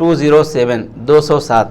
207,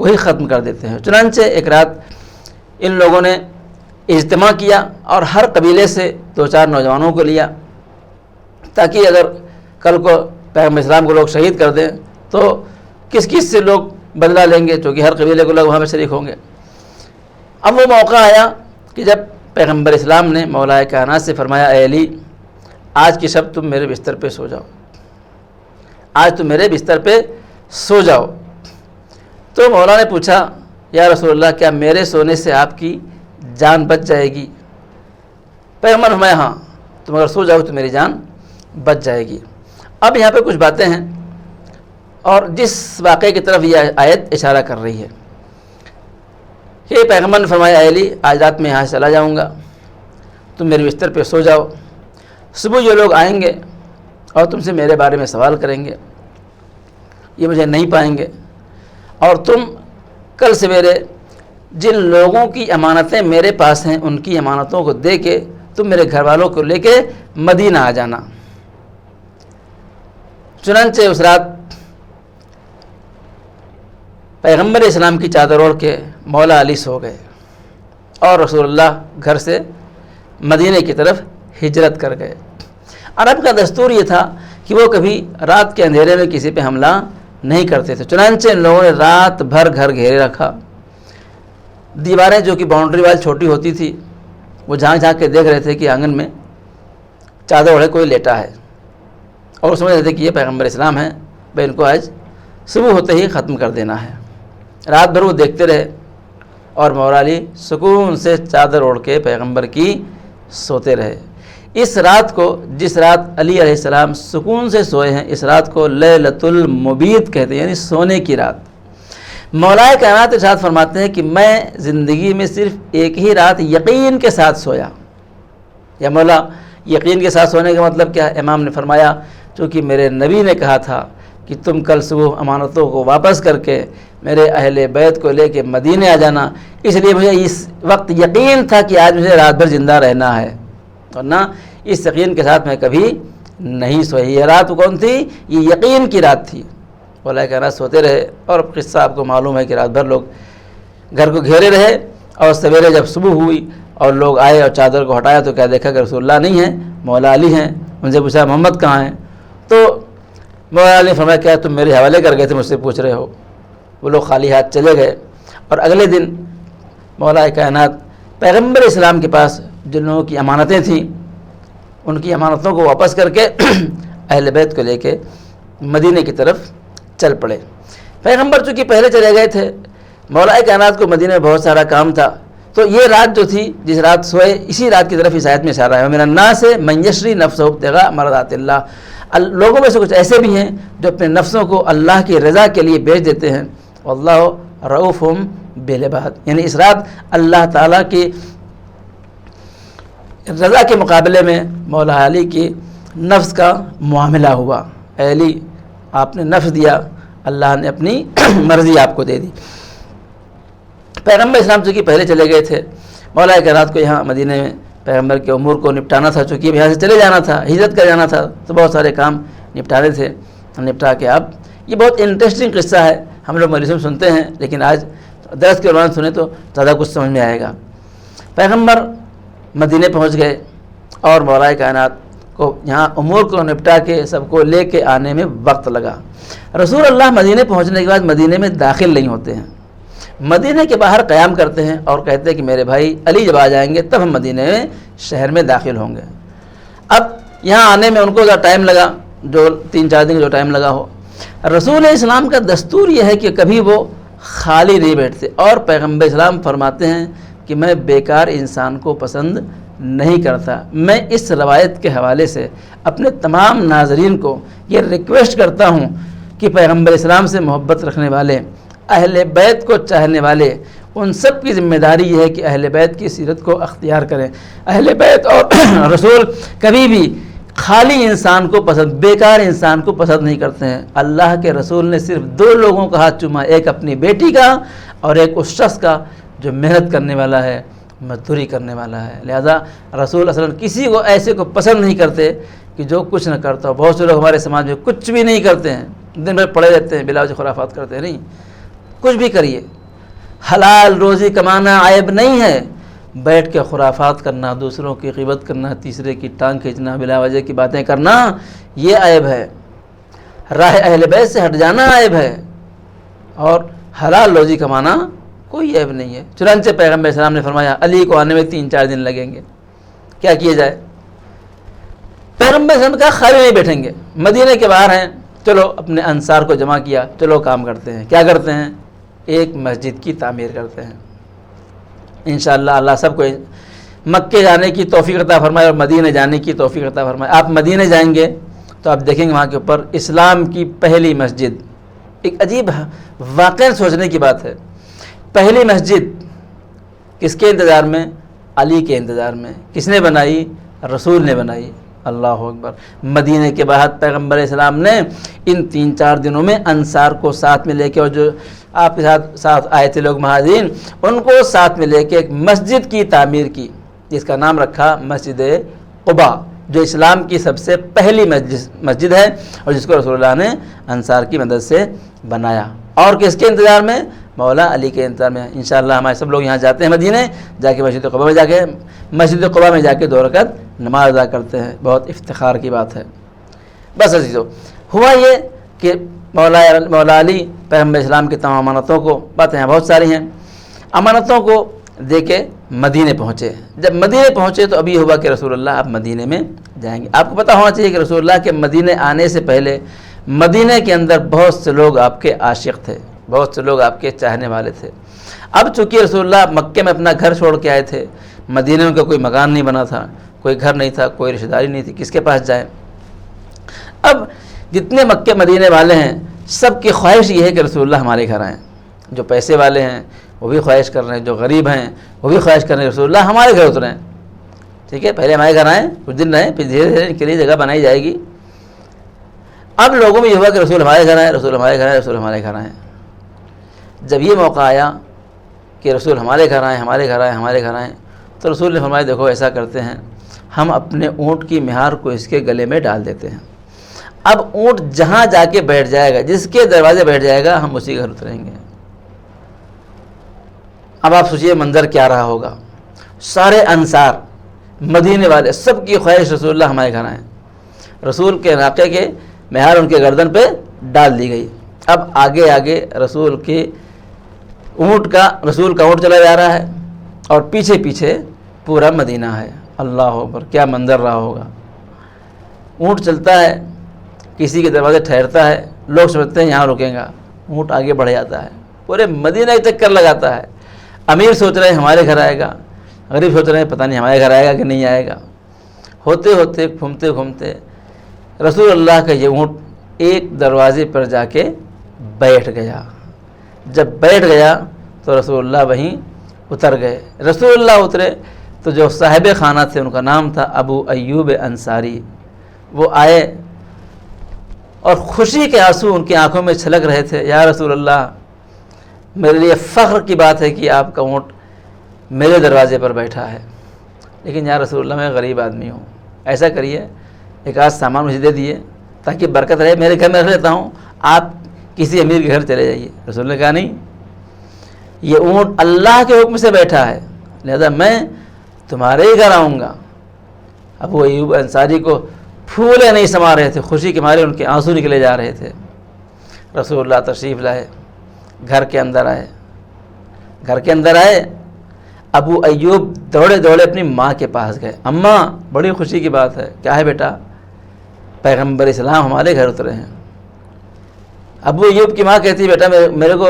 کو ہی ختم کر دیتے ہیں۔ چنانچہ ایک رات ان لوگوں نے اجتماع کیا اور ہر قبیلے سے 2-4 نوجوانوں کو لیا، تاکہ اگر کل کو پیغمبر اسلام کو لوگ شہید کر دیں تو کس کس سے لوگ بدلہ لیں گے، چونکہ ہر قبیلے کو لوگ وہاں پہ شریک ہوں گے۔ اب وہ موقع آیا کہ جب پیغمبر اسلام نے مولا کائنات سے فرمایا، اے علی آج کی شب تم میرے بستر پہ سو جاؤ، آج تم میرے بستر پہ سو جاؤ۔ تو مولا نے پوچھا، یا رسول اللہ کیا میرے سونے سے آپ کی جان بچ جائے گی؟ پیغمبر نے فرمایا ہاں، تم اگر سو جاؤ تو میری جان بچ جائے گی۔ اب یہاں پہ کچھ باتیں ہیں اور جس واقعے کی طرف یہ آیت اشارہ کر رہی ہے کہ پیغمبر نے فرمایا، اے علی آج رات میں یہاں سے چلا جاؤں گا، تم میرے بستر پہ سو جاؤ، صبح یہ لوگ آئیں گے اور تم سے میرے بارے میں سوال کریں گے، یہ مجھے نہیں پائیں گے، اور تم کل سویرے جن لوگوں کی امانتیں میرے پاس ہیں ان کی امانتوں کو دے کے تم میرے گھر والوں کو لے کے مدینہ آ جانا۔ چنانچہ اس رات پیغمبر اسلام کی چادر اوڑھ کے مولا علی سو گئے اور رسول اللہ گھر سے مدینہ کی طرف ہجرت کر گئے۔ عرب کا دستور یہ تھا کہ وہ کبھی رات کے اندھیرے میں کسی پہ حملہ نہیں کرتے تھے، چنانچہ ان لوگوں نے رات بھر گھر گھیرے رکھا، دیواریں جو کہ باؤنڈری وال چھوٹی ہوتی تھی وہ جھانک جھانک کے دیکھ رہے تھے کہ آنگن میں چادر اوڑھے کوئی لیٹا ہے، اور سمجھ رہے تھے کہ یہ پیغمبر اسلام ہے، بھائی ان کو آج صبح ہوتے ہی ختم کر دینا ہے۔ رات بھر وہ دیکھتے رہے اور مولا علی سکون سے چادر اوڑھ کے پیغمبر کی سوتے رہے۔ اس رات کو، جس رات علی علیہ السلام سکون سے سوئے ہیں، اس رات کو لیلۃ المبیت کہتے ہیں، یعنی سونے کی رات۔ مولا کائنات ارشاد فرماتے ہیں کہ میں زندگی میں صرف ایک ہی رات یقین کے ساتھ سویا۔ یا مولا یقین کے ساتھ سونے کا مطلب کیا ہے؟ امام نے فرمایا چونکہ میرے نبی نے کہا تھا کہ تم کل صبح امانتوں کو واپس کر کے میرے اہل بیت کو لے کے مدینے آ جانا، اس لیے مجھے اس وقت یقین تھا کہ آج مجھے رات بھر زندہ رہنا ہے، اور نہ اس یقین کے ساتھ میں کبھی نہیں سوئی۔ یہ رات کون تھی؟ یہ یقین کی رات تھی۔ مولا کائنات سوتے رہے، اور قصہ آپ کو معلوم ہے کہ رات بھر لوگ گھر کو گھیرے رہے، اور سویرے جب صبح ہوئی اور لوگ آئے اور چادر کو ہٹایا تو کیا دیکھا کہ رسول اللہ نہیں ہیں، مولا علی ہیں۔ ان سے پوچھا محمد کہاں ہیں؟ تو مولا علی نے فرمایا کیا تم میرے حوالے کر گئے تھے، مجھ سے پوچھ رہے ہو؟ وہ لوگ خالی ہاتھ چلے گئے، اور اگلے دن مولا کائنات پیغمبر اسلام کے پاس جن لوگوں کی امانتیں تھیں ان کی امانتوں کو واپس کر کے اہل بیت کو لے کے مدینے کی طرف چل پڑے۔ پیغمبر چونکہ پہلے چلے گئے تھے، مولا کائنات کو مدینے میں بہت سارا کام تھا، تو یہ رات جو تھی جس رات سوئے، اسی رات کی طرف اس آیت میں اشارہ ہے، من الناس من یشری نفسہ ابتغاء مرضات اللہ۔ لوگوں میں سے کچھ ایسے بھی ہیں جو اپنے نفسوں کو اللہ کی رضا کے لیے بیچ دیتے ہیں، واللہ رؤوف بالعباد، یعنی اس رات اللہ تعالیٰ کی رضا کے مقابلے میں مولا علی کی نفس کا معاملہ ہوا۔ اے علی آپ نے نفس دیا، اللہ نے اپنی مرضی آپ کو دے دی۔ پیغمبر اسلام چونکہ پہلے چلے گئے تھے، مولا کائنات کو یہاں مدینے میں پیغمبر کے امور کو نپٹانا تھا، چونکہ یہاں سے چلے جانا تھا، ہجرت کر جانا تھا، تو بہت سارے کام نپٹانے تھے، نپٹا کے اب یہ بہت انٹرسٹنگ قصہ ہے، ہم لوگ مجلس میں سنتے ہیں لیکن آج درس کے دوران سنیں تو زیادہ کچھ سمجھ میں آئے گا۔ پیغمبر مدینے پہنچ گئے اور مولا کائنات کو یہاں امور کو نپٹا کے سب کو لے کے آنے میں وقت لگا۔ رسول اللہ مدینے پہنچنے کے بعد مدینے میں داخل نہیں ہوتے ہیں، مدینے کے باہر قیام کرتے ہیں اور کہتے ہیں کہ میرے بھائی علی جب آ جائیں گے تب ہم مدینے میں شہر میں داخل ہوں گے۔ اب یہاں آنے میں ان کو ذرا ٹائم لگا، جو 3-4 دن جو ٹائم لگا ہو۔ رسول اسلام کا دستور یہ ہے کہ کبھی وہ خالی نہیں بیٹھتے، اور پیغمبر اسلام فرماتے ہیں کہ میں بیکار انسان کو پسند نہیں کرتا۔ میں اس روایت کے حوالے سے اپنے تمام ناظرین کو یہ ریکویسٹ کرتا ہوں کہ پیغمبر اسلام سے محبت رکھنے والے، اہل بیت کو چاہنے والے، ان سب کی ذمہ داری یہ ہے کہ اہل بیت کی سیرت کو اختیار کریں۔ اہل بیت اور رسول کبھی بھی خالی انسان کو پسند، بیکار انسان کو پسند نہیں کرتے ہیں۔ اللہ کے رسول نے صرف 2 لوگوں کا ہاتھ چوما، ایک اپنی بیٹی کا اور ایک اس شخص کا جو محنت کرنے والا ہے، مزدوری کرنے والا ہے۔ لہذا رسول اصلاً کسی کو ایسے کو پسند نہیں کرتے کہ جو کچھ نہ کرتا ہو۔ بہت سے لوگ ہمارے سماج میں کچھ بھی نہیں کرتے ہیں، دن بھر پڑے رہتے ہیں، بلا وجہ خرافات کرتے ہیں، نہیں، کچھ بھی کریے، حلال روزی کمانا عیب نہیں ہے، بیٹھ کے خرافات کرنا، دوسروں کی غیبت کرنا، تیسرے کی ٹانگ کھینچنا، بلا وجہ کی باتیں کرنا، یہ عیب ہے۔ راہ اہل بیت سے ہٹ جانا عیب ہے، اور حلال روزی کمانا کوئی عیب نہیں ہے۔ چنانچہ پیغمبر اسلام نے فرمایا علی کو آنے میں 3-4 دن لگیں گے، کیا کیا جائے؟ پیغمبر اسلام نے کہا خالی نہیں بیٹھیں گے، مدینے کے باہر ہیں، چلو اپنے انصار کو جمع کیا، چلو کام کرتے ہیں۔ کیا کرتے ہیں؟ ایک مسجد کی تعمیر کرتے ہیں۔ انشاءاللہ اللہ سب کو مکے جانے کی توفیق عطا فرمائے اور مدینے جانے کی توفیق عطا فرمائے۔ آپ مدینے جائیں گے تو آپ دیکھیں گے وہاں کے اوپر اسلام کی پہلی مسجد، ایک عجیب واقعہ سوچنے کی بات ہے، پہلی مسجد کس کے انتظار میں؟ علی کے انتظار میں۔ کس نے بنائی؟ رسول نے بنائی۔ اللہ اکبر۔ مدینے کے بعد پیغمبر اسلام نے ان 3-4 دنوں میں انصار کو ساتھ میں لے کے، اور جو آپ کے ساتھ آئے تھے لوگ مہاجرین، ان کو ساتھ میں لے کے ایک مسجد کی تعمیر کی، جس کا نام رکھا مسجد قباء، جو اسلام کی سب سے پہلی مسجد ہے، اور جس کو رسول اللہ نے انصار کی مدد سے بنایا۔ اور کس کے انتظار میں؟ مولا علی کے انتظار میں۔ انشاءاللہ ہمارے سب لوگ یہاں جاتے ہیں مدینے، جا کے مسجد قباء میں جا کے 2 رکعت نماز ادا کرتے ہیں۔ بہت افتخار کی بات ہے۔ بس عزیزو، ہوا یہ کہ مولا علی پیغمبر اسلام کی تمام امانتوں کو، باتیں ہیں بہت ساری ہیں، امانتوں کو دے کے مدینے پہنچے۔ جب مدینے پہنچے تو ابھی ہوا کہ رسول اللہ اب مدینے میں جائیں گے۔ آپ کو پتہ ہونا چاہیے کہ رسول اللہ کے مدینے آنے سے پہلے مدینے کے اندر بہت سے لوگ آپ کے عاشق تھے، بہت سے لوگ آپ کے چاہنے والے تھے۔ اب چونکہ رسول اللہ مکے میں اپنا گھر چھوڑ کے آئے تھے، مدینے میں کوئی مکان نہیں بنا تھا، کوئی گھر نہیں تھا، کوئی رشتہ داری نہیں تھی، کس کے پاس جائیں؟ اب جتنے مکے مدینے والے ہیں سب کی خواہش یہ ہے کہ رسول اللہ ہمارے گھر آئیں۔ جو پیسے والے ہیں وہ بھی خواہش کر رہے ہیں، جو غریب ہیں وہ بھی خواہش کر رہے ہیں رسول اللہ ہمارے گھر اتریں، ٹھیک ہے، پہلے ہمارے گھر آئیں، کچھ دن رہیں، پھر دھیرے دھیرے ان کے لیے جگہ بنائی جائے گی۔ اب لوگوں میں یہ ہوا کہ رسول ہمارے گھر آئیں، رسول ہمارے گھر آئیں، رسول ہمارے گھر آئیں۔ جب یہ موقع آیا کہ رسول ہمارے گھر آئیں، ہمارے گھر آئیں، ہمارے گھر آئیں، تو رسول نے فرمایا دیکھو ایسا کرتے ہیں، ہم اپنے اونٹ کی مہار کو اس کے گلے میں ڈال دیتے ہیں، اب اونٹ جہاں جا کے بیٹھ جائے گا، جس کے دروازے بیٹھ جائے گا، ہم اسی گھر اتریں گے۔ اب آپ سوچئے منظر کیا رہا ہوگا، سارے انصار مدینے والے سب کی خواہش رسول اللہ ہمارے گھر آئیں، رسول کے علاقے کے مہار ان کے گردن پہ ڈال دی گئی۔ اب آگے آگے رسول کا اونٹ چلا جا رہا ہے، اور پیچھے پیچھے پورا مدینہ ہے۔ اللہ اکبر، کیا منظر رہا ہوگا۔ اونٹ چلتا ہے، کسی کے دروازے ٹھہرتا ہے، لوگ سمجھتے ہیں یہاں رکیں گا، اونٹ آگے بڑھ جاتا ہے، پورے مدینہ کے چکر لگاتا ہے۔ امیر سوچ رہے ہیں ہمارے گھر آئے گا، غریب سوچ رہے ہیں پتہ نہیں ہمارے گھر آئے گا کہ نہیں آئے گا۔ ہوتے ہوتے گھومتے گھومتے رسول اللہ کا یہ اونٹ ایک دروازے پر جا کے بیٹھ گیا۔ جب بیٹھ گیا تو رسول اللہ وہیں اتر گئے۔ رسول اللہ اترے تو جو صاحب خانہ تھے، ان کا نام تھا ابو ایوب انصاری، وہ آئے اور خوشی کے آنسو ان کی آنکھوں میں چھلک رہے تھے۔ یا رسول اللہ، میرے لیے فخر کی بات ہے کہ آپ کا اونٹ میرے دروازے پر بیٹھا ہے، لیکن یا رسول اللہ میں غریب آدمی ہوں، ایسا کریے ایک آدھ سامان مجھے دے دیے تاکہ برکت رہے، میرے گھر میں رکھ لیتا ہوں، آپ کسی امیر کے گھر چلے جائیے۔ رسول نے کہا نہیں، یہ اونٹ اللہ کے حکم سے بیٹھا ہے، لہذا میں تمہارے ہی گھر آؤں گا۔ ابو ایوب انصاری کو پھولے نہیں سما رہے تھے، خوشی کے مارے ان کے آنسو نکلے جا رہے تھے۔ رسول اللہ تشریف لائے، گھر کے اندر آئے، ابو ایوب دوڑے دوڑے اپنی ماں کے پاس گئے۔ اماں، بڑی خوشی کی بات ہے، کیا ہے بیٹا؟ پیغمبر اسلام ہمارے گھر اترے ہیں۔ ابو ایوب کی ماں کہتی بیٹا میرے کو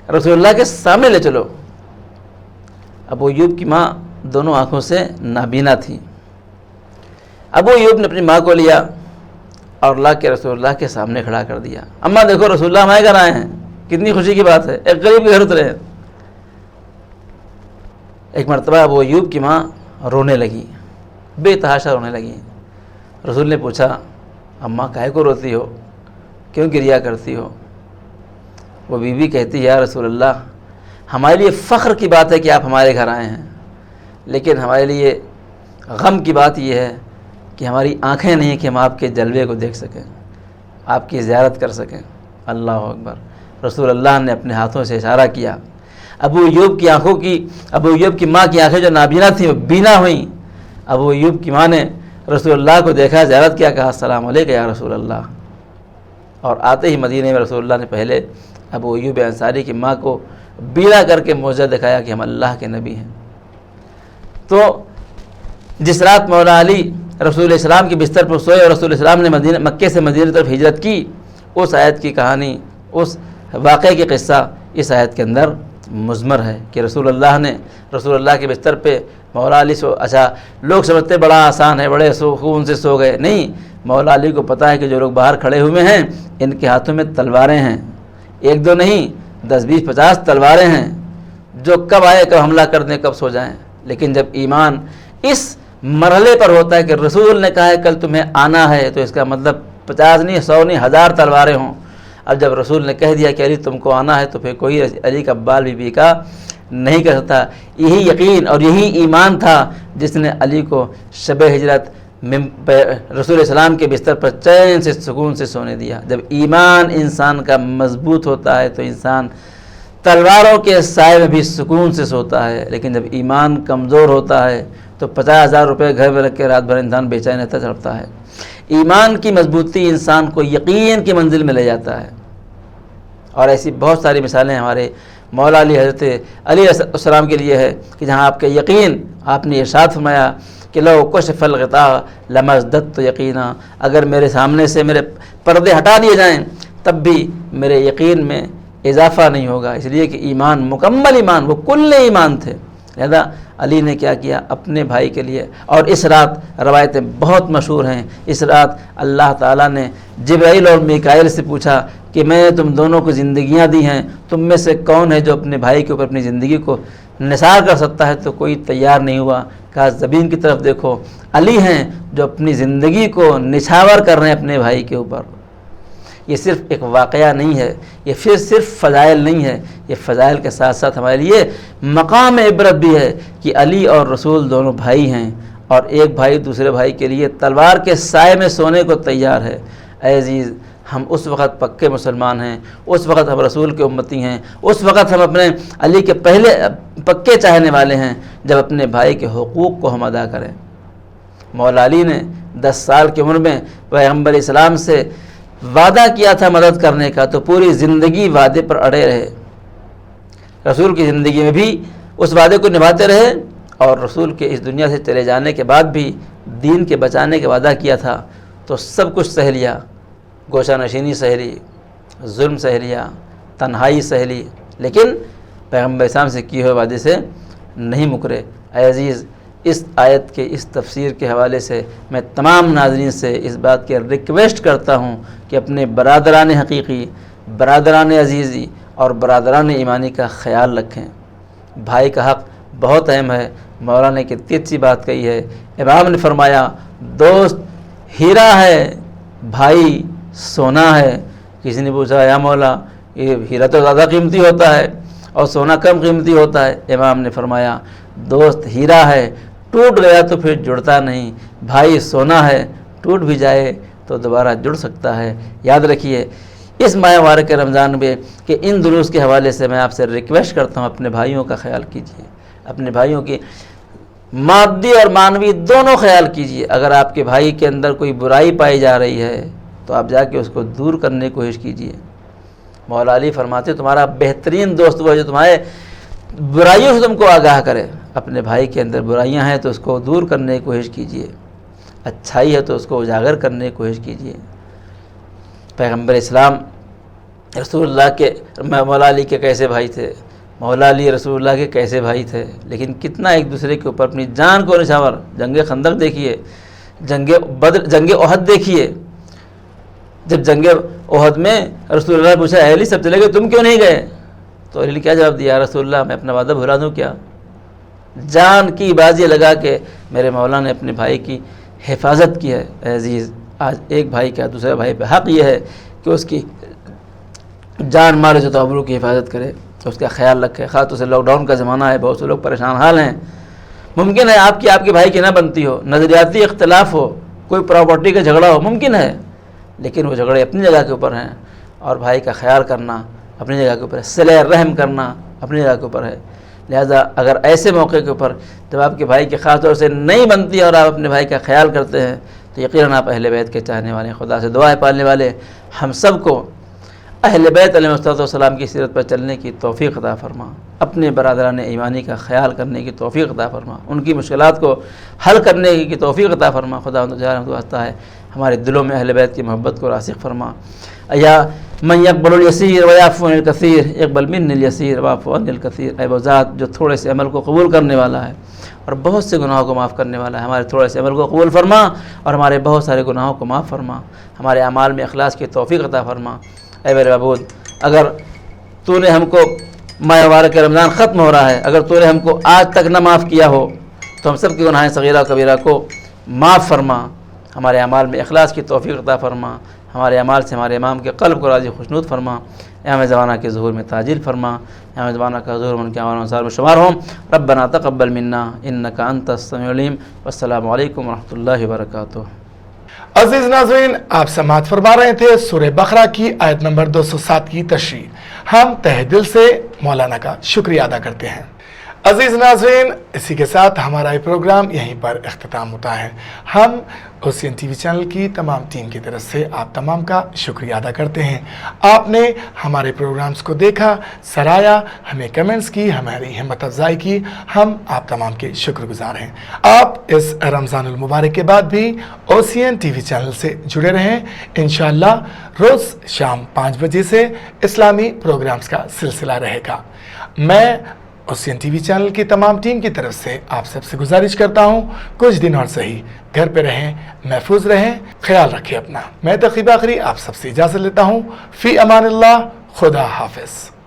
رسول اللہ کے سامنے لے چلو۔ ابو ایوب کی ماں دونوں آنکھوں سے نابینا تھی۔ ابو ایوب نے اپنی ماں کو لیا اور لا کے رسول اللہ کے سامنے کھڑا کر دیا۔ اماں دیکھو رسول اللہ ہمارے گھر آئے ہیں، کتنی خوشی کی بات ہے، ایک غریب کے گھر اترے ہیں۔ ایک مرتبہ ابو ایوب کی ماں رونے لگی، بے تحاشا رونے لگی۔ رسول نے پوچھا اماں کاہے کو روتی ہو، کیوں گریا کرتی ہو؟ وہ بیوی کہتی یا رسول اللہ، ہمارے لیے فخر کی بات ہے کہ آپ ہمارے گھر آئے ہیں، لیکن ہمارے لیے غم کی بات یہ ہے کہ ہماری آنکھیں نہیں ہیں کہ ہم آپ کے جلوے کو دیکھ سکیں، آپ کی زیارت کر سکیں۔ اللہ اکبر، رسول اللہ نے اپنے ہاتھوں سے اشارہ کیا. ابو ایوب کی ماں کی آنکھیں جو نابینا تھیں وہ بینا ہوئیں. ابو ایوب کی ماں نے رسول اللہ کو دیکھا, زیارت کیا, کہا السلام علیکم یا رسول اللہ. اور آتے ہی مدینے میں رسول اللہ نے پہلے ابو ایوب انصاری کی ماں کو بینا کر کے معجزہ دکھایا کہ ہم اللہ کے نبی ہیں. تو جس رات مولا علی رسول السلام کے بستر پر سوئے اور رسول السلام نے مکے سے مدینہ طرف ہجرت کی, اس آیت کی کہانی, اس واقعے کی قصہ اس آیت کے اندر مضمر ہے کہ رسول اللہ کے بستر پہ مولا علی اچھا لوگ سمجھتے بڑا آسان ہے, بڑے سکون سے سو گئے. نہیں, مولا علی کو پتہ ہے کہ جو لوگ باہر کھڑے ہوئے ہیں ان کے ہاتھوں میں تلواریں ہیں, 1 2 نہیں 10 20 50 تلواریں ہیں, جو کب آئے کب حملہ کر دیں کب سو جائیں. لیکن جب ایمان اس مرحلے پر ہوتا ہے کہ رسول نے کہا ہے کل تمہیں آنا ہے, تو اس کا مطلب 50 نہیں 100 نہیں 1000 تلواریں ہوں. اب جب رسول نے کہہ دیا کہ علی تم کو آنا ہے تو پھر کوئی علی کا بال بھی بیکا نہیں کر سکتا. یہی یقین اور یہی ایمان تھا جس نے علی کو شب ہجرت رسول السلام کے بستر پر چین سے سکون سے سونے دیا. جب ایمان انسان کا مضبوط ہوتا ہے تو انسان تلواروں کے سائے میں بھی سکون سے سوتا ہے, لیکن جب ایمان کمزور ہوتا ہے تو 50,000 روپے گھر میں رکھ کے رات بھر انسان بے چین رہتا چڑھتا ہے. ایمان کی مضبوطی انسان کو یقین کی منزل میں لے جاتا ہے. اور ایسی بہت ساری مثالیں ہمارے مولا علی حضرت علی علیہ السلام کے لیے ہے کہ جہاں آپ کے یقین, آپ نے ارشاد فرمایا کہ لو کشف الغطاء لمزددت یقینا, اگر میرے سامنے سے میرے پردے ہٹا دیے جائیں تب بھی میرے یقین میں اضافہ نہیں ہوگا. اس لیے کہ ایمان مکمل ایمان, وہ کل ایمان تھے. لہذا علی نے کیا کیا اپنے بھائی کے لیے. اور اس رات روایتیں بہت مشہور ہیں, اس رات اللہ تعالیٰ نے جبرائیل اور میکائیل سے پوچھا کہ میں نے تم دونوں کو زندگیاں دی ہیں, تم میں سے کون ہے جو اپنے بھائی کے اوپر اپنی زندگی کو نثار کر سکتا ہے؟ تو کوئی تیار نہیں ہوا. کہا زمین کی طرف دیکھو, علی ہیں جو اپنی زندگی کو نچھاور کر رہے ہیں اپنے بھائی کے اوپر. یہ صرف ایک واقعہ نہیں ہے, یہ پھر صرف فضائل نہیں ہے, یہ فضائل کے ساتھ ساتھ ہمارے لیے مقام عبرت بھی ہے کہ علی اور رسول دونوں بھائی ہیں, اور ایک بھائی دوسرے بھائی کے لیے تلوار کے سائے میں سونے کو تیار ہے. اے عزیز, ہم اس وقت پکے مسلمان ہیں, اس وقت ہم رسول کے امتی ہیں, اس وقت ہم اپنے علی کے پہلے پکے چاہنے والے ہیں جب اپنے بھائی کے حقوق کو ہم ادا کریں. مولا علی نے 10 سال کی عمر میں پیغمبر اسلام سے وعدہ کیا تھا مدد کرنے کا, تو پوری زندگی وعدے پر اڑے رہے. رسول کی زندگی میں بھی اس وعدے کو نبھاتے رہے, اور رسول کے اس دنیا سے چلے جانے کے بعد بھی دین کے بچانے کا وعدہ کیا تھا تو سب کچھ سہ لیا. گوشہ نشینی سہ لی, ظلم سہ لیا, تنہائی سہ لی, لیکن پیغمبر اسلام سے کیے ہوئے وعدے سے نہیں مکرے. اے عزیز, اس آیت کے اس تفسیر کے حوالے سے میں تمام ناظرین سے اس بات کی ریکویسٹ کرتا ہوں کہ اپنے برادران حقیقی, برادران عزیزی اور برادران ایمانی کا خیال رکھیں. بھائی کا حق بہت اہم ہے. مولا نے کتنی اچھی بات کہی ہے. امام نے فرمایا دوست ہیرا ہے, بھائی سونا ہے. کسی نے پوچھا یا مولا یہ ہیرا تو زیادہ قیمتی ہوتا ہے اور سونا کم قیمتی ہوتا ہے. امام نے فرمایا دوست ہیرا ہے, ٹوٹ گیا تو پھر جڑتا نہیں. بھائی سونا ہے, ٹوٹ بھی جائے تو دوبارہ جڑ سکتا ہے. یاد رکھیے اس ماہ مبارک رمضان میں کہ ان دروس کے حوالے سے میں آپ سے ریکویسٹ کرتا ہوں اپنے بھائیوں کا خیال کیجیے, اپنے بھائیوں کی مادی اور معنوی دونوں خیال کیجیے. اگر آپ کے بھائی کے اندر کوئی برائی پائی جا رہی ہے تو آپ جا کے اس کو دور کرنے کی کوشش کیجیے. مولا علی فرماتے تمہارا بہترین دوست وہ ہے جو تمہارے برائیوں سے تم کو آگاہ کرے. اپنے بھائی کے اندر برائیاں ہیں تو اس کو دور کرنے کی کوشش کیجیے, اچھائی ہے تو اس کو اجاگر کرنے کی کوشش کیجیے. پیغمبر اسلام رسول اللہ کے مولا علی کے کیسے بھائی تھے, مولا علی رسول اللہ کے کیسے بھائی تھے, لیکن کتنا ایک دوسرے کے اوپر اپنی جان کو نچھاور. جنگ خندق دیکھیے, جنگ احد دیکھیے. جب جنگ احد میں رسول اللہ نے پوچھا اے علی سب چلے گئے تم کیوں نہیں گئے, تو علی کیا جواب دیا, رسول اللہ میں اپنا وعدہ بھلا دوں کیا. جان کی بازی لگا کے میرے مولا نے اپنے بھائی کی حفاظت کی ہے. اے عزیز, آج ایک بھائی کا دوسرے بھائی پہ حق یہ ہے کہ اس کی جان مال و آبرو کی حفاظت کرے, اس کا خیال رکھے. خاص طور سے لاک ڈاؤن کا زمانہ ہے, بہت سے لوگ پریشان حال ہیں. ممکن ہے آپ کے بھائی کی نہ بنتی ہو, نظریاتی اختلاف ہو, کوئی پراپرٹی کا جھگڑا ہو, ممکن ہے, لیکن وہ جھگڑے اپنی جگہ کے اوپر ہیں. اور بھائی کا خیال کرنا, اپنی جگہ کے اوپر ہے، صلہ رحم کرنا اپنی جگہ کے اوپر ہے۔ لہذا اگر ایسے موقع کے اوپر جب آپ کے بھائی کی خاص طور سے نہیں بنتی اور آپ اپنے بھائی کا خیال کرتے ہیں تو یقیناً آپ اہل بیت کے چاہنے والے ہیں۔ خدا سے دعا ہے پالنے والے ہم سب کو اہل بیت علیہ السلام کی سیرت پر چلنے کی توفیق عطا فرما، اپنے برادران ایمانی کا خیال کرنے کی توفیق عطا فرما، ان کی مشکلات کو حل کرنے کی توفیق عطا فرما۔ خدا واسطہ ہے ہمارے دلوں میں اہل بیت کی محبت کو راسخ فرما۔ یا من یقبل الیسیر ویعفو عن الکثیر اقبل منی الیسیر واعف عنی الکثیر، اے وہ ذات جو تھوڑے سے عمل کو قبول کرنے والا ہے اور بہت سے گناہوں کو معاف کرنے والا ہے، ہمارے تھوڑے سے عمل کو قبول فرما اور ہمارے بہت سارے گناہوں کو معاف فرما، ہمارے اعمال میں اخلاص کی توفیق عطا فرما۔ اے میرے معبود، اگر تو نے ہم کو ماہ مبارک رمضان ختم ہو رہا ہے، اگر تو نے ہم کو آج تک نہ معاف کیا ہو تو ہم سب کی گناہ صغیرہ و کبیرہ کو معاف فرما، ہمارے اعمال میں اخلاص کی توفیق عطا فرما، ہمارے اعمال سے ہمارے امام کے قلب کو راضی خوشنود فرما، امام زمانہ کے ظہور میں تاجیل فرما، امام زمانہ کا ظہور ان کے اعمال انصار میں شمار ہوں۔ ربنا تقبل منا انک انت السمیع العلیم، والسلام علیکم ورحمۃ اللہ وبرکاتہ۔ عزیز ناظرین، آپ سماعت فرما رہے تھے سورہ بقرہ کی آیت نمبر 207 کی تشریح۔ ہم تہ دل سے مولانا کا شکریہ ادا کرتے ہیں۔ عزیز ناظرین، اسی کے ساتھ ہمارا یہ پروگرام یہیں پر اختتام ہوتا ہے۔ ہم اوسین ٹی وی چینل کی تمام ٹیم کی طرف سے آپ تمام کا شکریہ ادا کرتے ہیں۔ آپ نے ہمارے پروگرامز کو دیکھا، سرایا، ہمیں کمنٹس کی، ہماری ہمت افزائی کی، ہم آپ تمام کے شکر گزار ہیں۔ آپ اس رمضان المبارک کے بعد بھی اوسین ٹی وی چینل سے جڑے رہیں۔ انشاءاللہ روز شام 5 بجے سے اسلامی پروگرامز کا سلسلہ رہے گا۔ میں اوسین ٹی وی چینل کی تمام ٹیم کی طرف سے آپ سب سے گزارش کرتا ہوں، کچھ دن اور صحیح گھر پہ رہیں، محفوظ رہیں، خیال رکھیں اپنا۔ میں تقی باقری آپ سب سے اجازت لیتا ہوں۔ فی امان اللہ، خدا حافظ۔